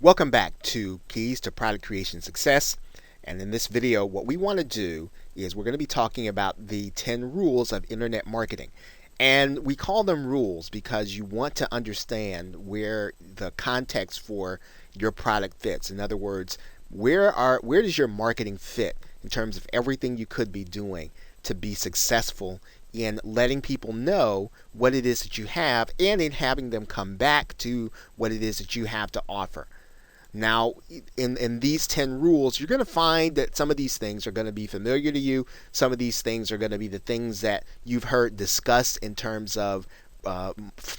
Welcome back to Keys to Product Creation Success. And in this video, what we want to do is we're going to be talking about the 10 rules of internet marketing. And we call them rules because you want to understand where the context for your product fits. In other words, where does your marketing fit in terms of everything you could be doing to be successful in letting people know what it is that you have and in having them come back to what it is that you have to offer. Now, in these 10 rules, you're going to find that some of these things are going to be familiar to you. Some of these things are going to be the things that you've heard discussed in terms of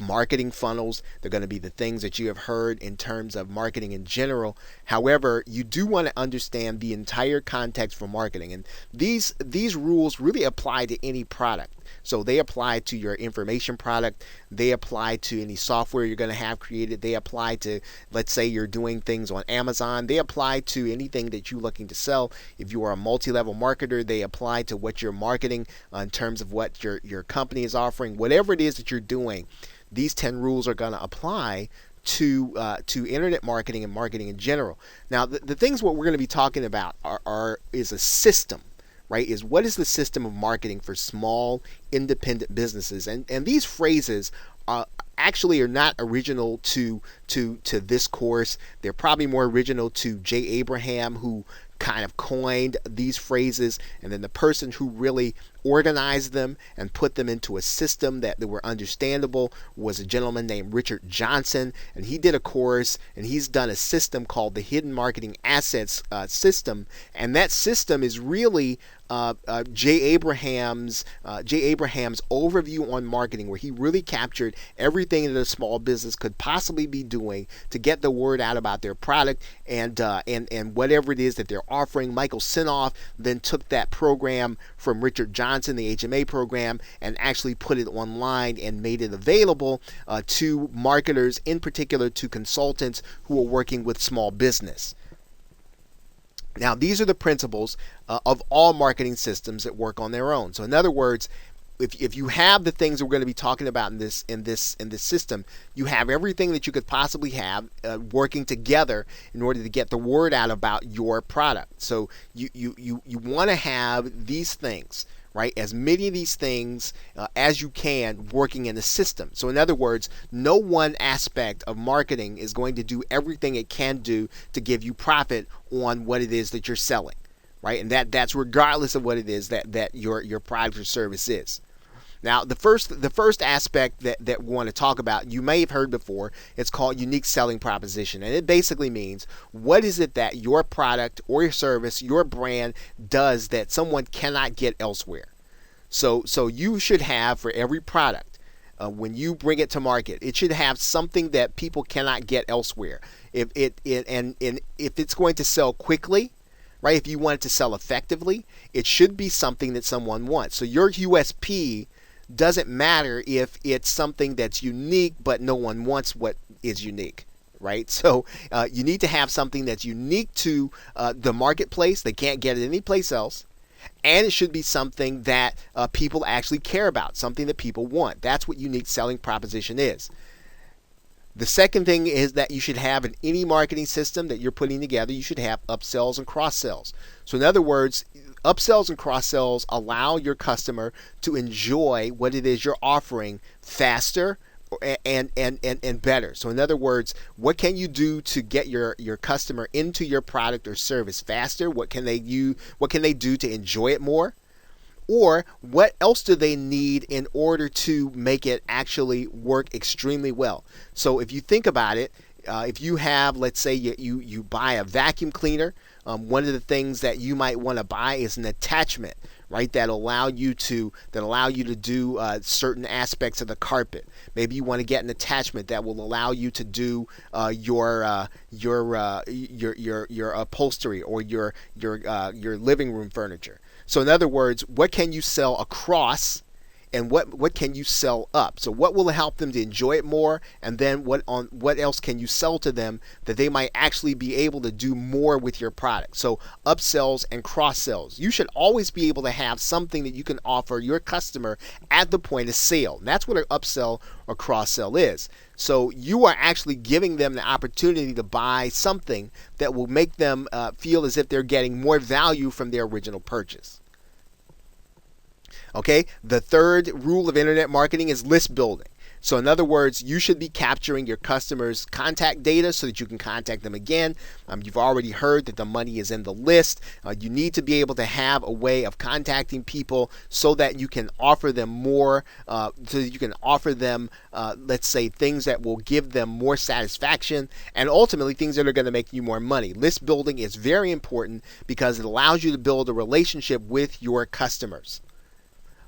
marketing funnels. They're going to be the things that you have heard in terms of marketing in general. However, you do want to understand the entire context for marketing. And these rules really apply to any product. So they apply to your information product. They apply to any software you're going to have created. They apply to, let's say you're doing things on Amazon. They apply to anything that you're looking to sell. If you are a multi-level marketer, they apply to what you're marketing in terms of what your company is offering. Whatever it is that you're doing, these 10 rules are going to apply to internet marketing and marketing in general. Now, the things what we're going to be talking about is a system. Right, is what is the system of marketing for small independent businesses, and these phrases actually are not original to this course. They're probably more original to Jay Abraham, who kind of coined these phrases, and then the person who really organized them and put them into a system that were understandable was a gentleman named Richard Johnson, and he did a course and he's done a system called the Hidden Marketing Assets system, and that system is really Jay Abraham's overview on marketing, where he really captured everything that a small business could possibly be doing to get the word out about their product and whatever it is that they're offering. Michael Sinoff then took that program from Richard Johnson, the HMA program, and actually put it online and made it available to marketers, in particular to consultants who are working with small business. Now, these are the principles of all marketing systems that work on their own. So, in other words, if you have the things that we're going to be talking about in this system, you have everything that you could possibly have working together in order to get the word out about your product. So you want to have these things, right? As many of these things as you can working in the system. So in other words, no one aspect of marketing is going to do everything it can do to give you profit on what it is that you're selling, right? And that's regardless of what it is that your product or service is. Now, the first aspect that we want to talk about, you may have heard before, it's called unique selling proposition. And it basically means, what is it that your product or your service, your brand does that someone cannot get elsewhere? So you should have, for every product, when you bring it to market, it should have something that people cannot get elsewhere. If it's going to sell quickly, right? If you want it to sell effectively, it should be something that someone wants. So your USP doesn't matter if it's something that's unique, but no one wants what is unique, right? So you need to have something that's unique to the marketplace. They can't get it anyplace else. And it should be something that people actually care about, something that people want. That's what unique selling proposition is. The second thing is that you should have in any marketing system that you're putting together, you should have upsells and cross-sells. So in other words, upsells and cross-sells allow your customer to enjoy what it is you're offering faster and better. So in other words, what can you do to get your customer into your product or service faster? What can they do to enjoy it more? Or what else do they need in order to make it actually work extremely well? So if you think about it, if you have, let's say you buy a vacuum cleaner, one of the things that you might want to buy is an attachment, right? That allow you to do certain aspects of the carpet. Maybe you want to get an attachment that will allow you to do your upholstery or your living room furniture. So in other words, what can you sell across and what can you sell up. So what will help them to enjoy it more, and then what else can you sell to them that they might actually be able to do more with your product. So upsells and cross sells. You should always be able to have something that you can offer your customer at the point of sale. And that's what an upsell or cross sell is. So you are actually giving them the opportunity to buy something that will make them feel as if they're getting more value from their original purchase. Okay, the third rule of internet marketing is list building. So in other words, you should be capturing your customers' contact data so that you can contact them again. You've already heard that the money is in the list. You need to be able to have a way of contacting people so that you can offer them more, so that you can offer them, let's say, things that will give them more satisfaction, and ultimately things that are going to make you more money. List building is very important because it allows you to build a relationship with your customers.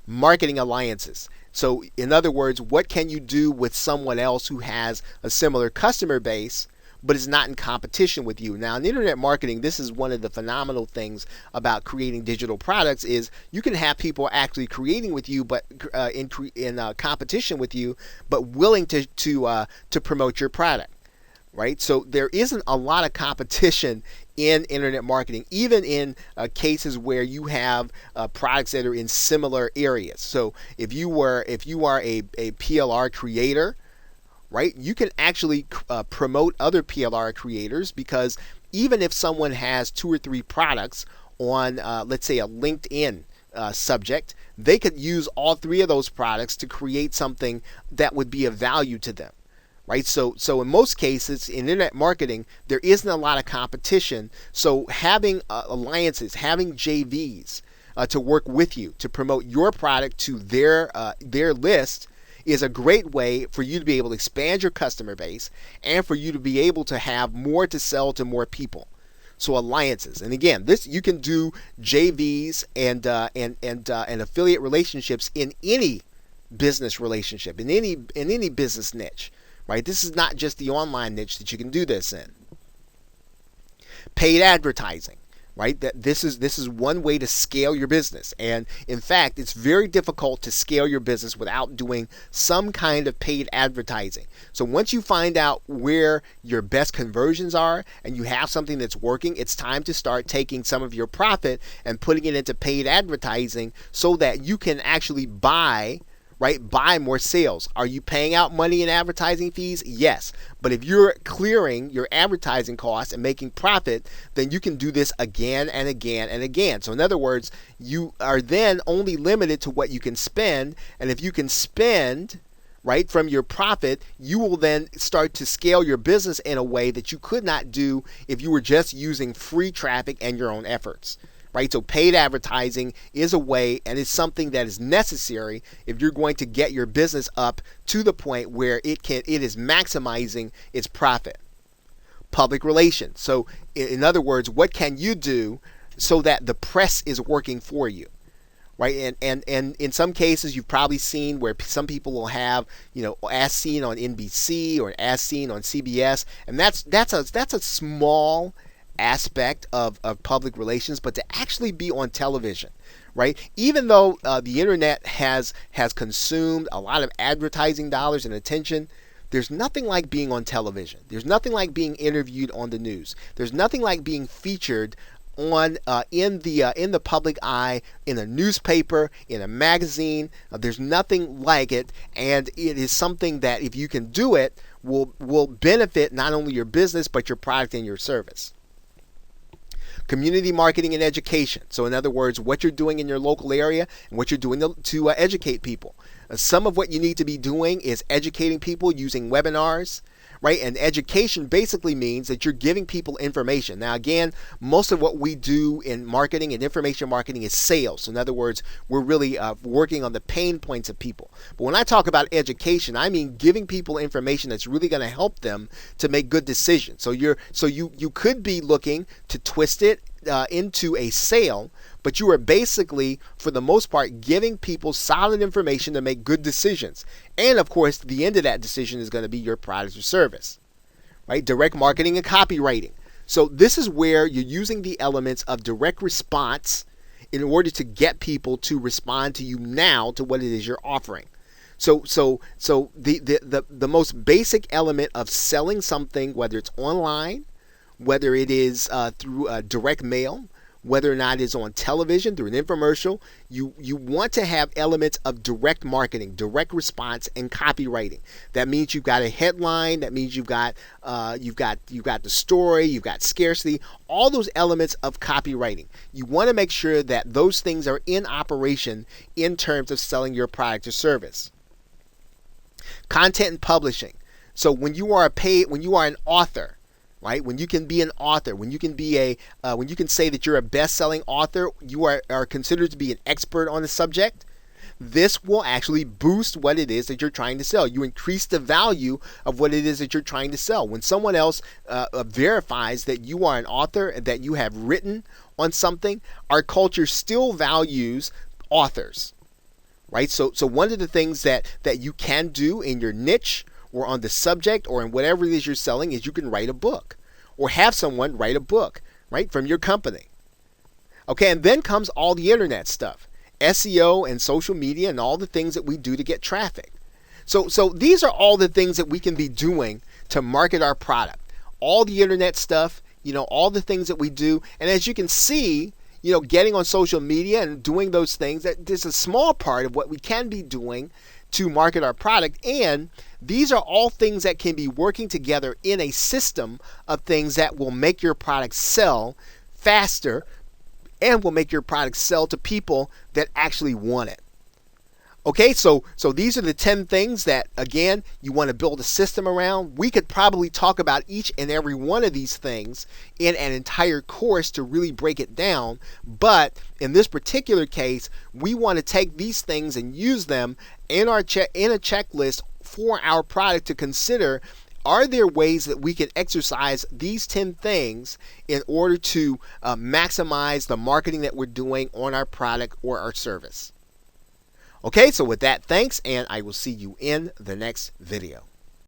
Marketing alliances. So in other words, what can you do with someone else who has a similar customer base but is not in competition with you? Now in internet marketing, this is one of the phenomenal things about creating digital products is you can have people actually creating with you but in competition with you, but willing to promote your product. Right? So there isn't a lot of competition in internet marketing, even in cases where you have products that are in similar areas. So if you are a PLR creator, right, you can actually promote other PLR creators, because even if someone has 2 or 3 products on, let's say, a LinkedIn subject, they could use all 3 of those products to create something that would be of value to them. Right? So in most cases in internet marketing, there isn't a lot of competition. So having alliances, having JVs to work with you to promote your product to their list is a great way for you to be able to expand your customer base and for you to be able to have more to sell to more people. So alliances, and again, this you can do JVs and affiliate relationships in any business relationship, in any business niche. Right? This is not just the online niche that you can do this in. Paid advertising, right? This is one way to scale your business. And in fact, it's very difficult to scale your business without doing some kind of paid advertising. So once you find out where your best conversions are and you have something that's working, it's time to start taking some of your profit and putting it into paid advertising so that you can actually buy more sales. Are you paying out money in advertising fees? Yes. But if you're clearing your advertising costs and making profit, then you can do this again and again and again. So in other words, you are then only limited to what you can spend. And if you can spend right from your profit, you will then start to scale your business in a way that you could not do if you were just using free traffic and your own efforts. Right? So paid advertising is a way, and it's something that is necessary if you're going to get your business up to the point where it is maximizing its profit. Public relations. So in other words, what can you do so that the press is working for you? Right? And in some cases, you've probably seen where some people will have, as seen on NBC or as seen on CBS, and that's a small aspect of public relations, but to actually be on television, right? Even though the internet has consumed a lot of advertising dollars and attention, there's nothing like being on television. There's nothing like being interviewed on the news. There's nothing like being featured on in the public eye, in a newspaper, in a magazine. There's nothing like it, and it is something that if you can do it will benefit not only your business but your product and your service. Community marketing and education. So in other words, what you're doing in your local area and what you're doing to educate people. Some of what you need to be doing is educating people using webinars, right? And education basically means that you're giving people information. Now again, most of what we do in marketing and information marketing is sales. So in other words, we're really working on the pain points of people. But when I talk about education, I mean giving people information that's really going to help them to make good decisions. So you could be looking to twist it into a sale, but you are basically, for the most part, giving people solid information to make good decisions. And of course, the end of that decision is going to be your product or service, right? Direct marketing and copywriting. So this is where you're using the elements of direct response in order to get people to respond to you now to what it is you're offering. So the most basic element of selling something, whether it's online, whether it is through direct mail, whether or not it's on television through an infomercial, you want to have elements of direct marketing, direct response, and copywriting. That means you've got a headline. That means you've got the story. You've got scarcity. All those elements of copywriting. You want to make sure that those things are in operation in terms of selling your product or service. Content and publishing. So when you are an author, right? When you can be an author, when you can say that you're a best-selling author, you are considered to be an expert on the subject. This will actually boost what it is that you're trying to sell. You increase the value of what it is that you're trying to sell. When someone else verifies that you are an author and that you have written on something, our culture still values authors, right? So one of the things that you can do in your niche or on the subject or in whatever it is you're selling is you can write a book or have someone write a book, right, from your company. Okay, and then comes all the internet stuff, SEO and social media and all the things that we do to get traffic. So these are all the things that we can be doing to market our product. All the internet stuff, all the things that we do. And as you can see, getting on social media and doing those things, that is a small part of what we can be doing to market our product. And these are all things that can be working together in a system of things that will make your product sell faster and will make your product sell to people that actually want it. Okay, so these are the 10 things that, again, you want to build a system around. We could probably talk about each and every one of these things in an entire course to really break it down. But in this particular case, we want to take these things and use them in a checklist for our product to consider. Are there ways that we can exercise these 10 things in order to maximize the marketing that we're doing on our product or our service? Okay, so with that, thanks, and I will see you in the next video.